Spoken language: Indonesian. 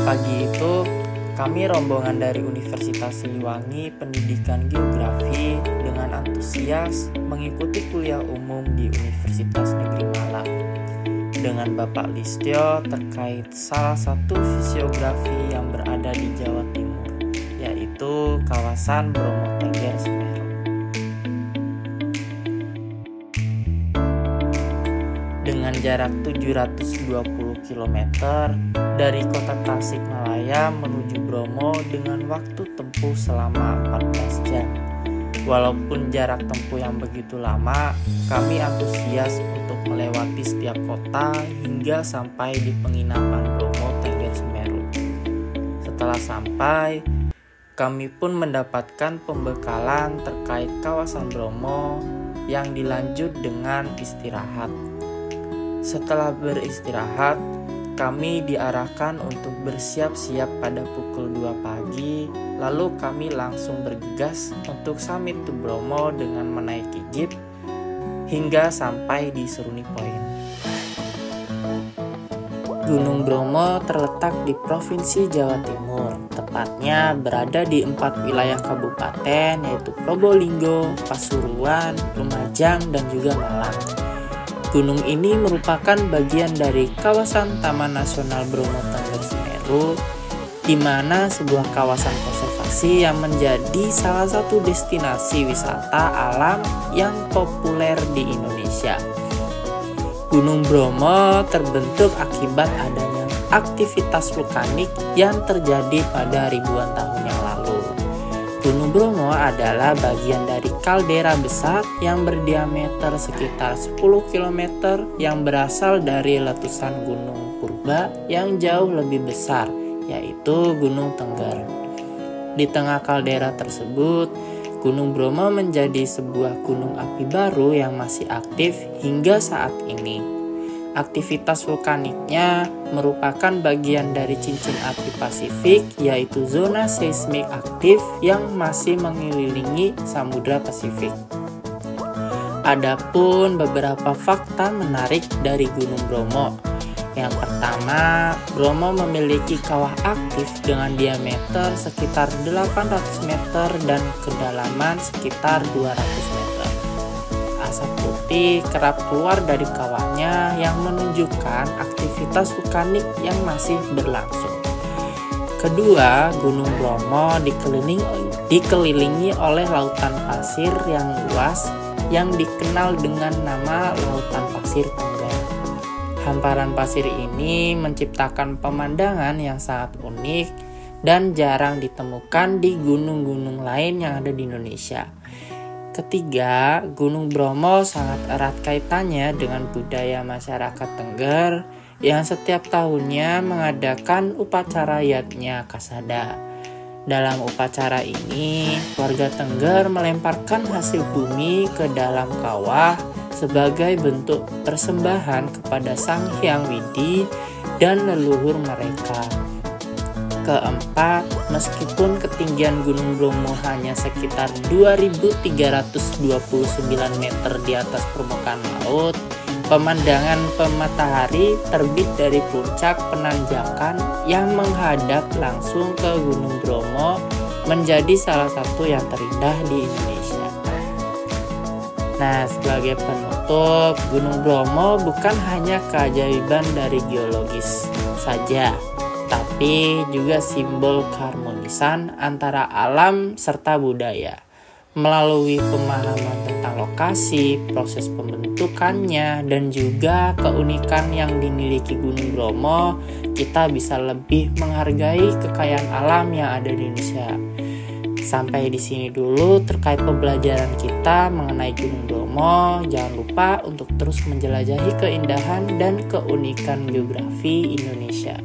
Pagi itu kami rombongan dari Universitas Siliwangi Pendidikan Geografi dengan antusias mengikuti kuliah umum di Universitas Negeri Malang dengan Bapak Listio terkait salah satu fisiografi yang berada di Jawa Timur, yaitu kawasan Bromo Tengger Semeru. Dengan jarak 720 km dari kota Tasikmalaya menuju Bromo dengan waktu tempuh selama 14 jam. Walaupun jarak tempuh yang begitu lama, kami antusias untuk melewati setiap kota hingga sampai di penginapan Bromo Tengger Semeru. Setelah sampai, kami pun mendapatkan pembekalan terkait kawasan Bromo yang dilanjut dengan istirahat. Setelah beristirahat, kami diarahkan untuk bersiap-siap pada pukul 2 pagi, lalu kami langsung bergegas untuk summit to Bromo dengan menaiki jeep hingga sampai di Seruni Point. Gunung Bromo terletak di Provinsi Jawa Timur, tepatnya berada di 4 wilayah kabupaten yaitu Probolinggo, Pasuruan, Lumajang, dan juga Malang. Gunung ini merupakan bagian dari kawasan Taman Nasional Bromo Tengger Semeru, di mana sebuah kawasan konservasi yang menjadi salah satu destinasi wisata alam yang populer di Indonesia. Gunung Bromo terbentuk akibat adanya aktivitas vulkanik yang terjadi pada ribuan tahun yang lalu. Gunung Bromo adalah bagian dari kaldera besar yang berdiameter sekitar 10 km yang berasal dari letusan Gunung Purba yang jauh lebih besar, yaitu Gunung Tengger. Di tengah kaldera tersebut, Gunung Bromo menjadi sebuah gunung api baru yang masih aktif hingga saat ini. Aktivitas vulkaniknya merupakan bagian dari cincin api Pasifik, yaitu zona seismik aktif yang masih mengelilingi Samudra Pasifik. Adapun beberapa fakta menarik dari Gunung Bromo. Yang pertama, Bromo memiliki kawah aktif dengan diameter sekitar 800 meter dan kedalaman sekitar 200 meter. Asap putih kerap keluar dari kawahnya yang menunjukkan aktivitas vulkanik yang masih berlangsung. Kedua, Gunung Bromo dikelilingi oleh lautan pasir yang luas yang dikenal dengan nama Lautan Pasir Tengger. Hamparan pasir ini menciptakan pemandangan yang sangat unik dan jarang ditemukan di gunung-gunung lain yang ada di Indonesia. Ketiga, Gunung Bromo sangat erat kaitannya dengan budaya masyarakat Tengger yang setiap tahunnya mengadakan upacara Yatnya Kasada. Dalam upacara ini, warga Tengger melemparkan hasil bumi ke dalam kawah sebagai bentuk persembahan kepada Sang Hyang Widi dan leluhur mereka. Keempat, meskipun ketinggian Gunung Bromo hanya sekitar 2.329 meter di atas permukaan laut, pemandangan matahari terbit dari puncak penanjakan yang menghadap langsung ke Gunung Bromo menjadi salah satu yang terindah di Indonesia. Nah, sebagai penutup, Gunung Bromo bukan hanya keajaiban dari geologis saja, tapi juga simbol keharmonisan antara alam serta budaya. Melalui pemahaman tentang lokasi, proses pembentukannya, dan juga keunikan yang dimiliki Gunung Bromo, kita bisa lebih menghargai kekayaan alam yang ada di Indonesia. Sampai di sini dulu terkait pembelajaran kita mengenai Gunung Bromo. Jangan lupa untuk terus menjelajahi keindahan dan keunikan geografi Indonesia.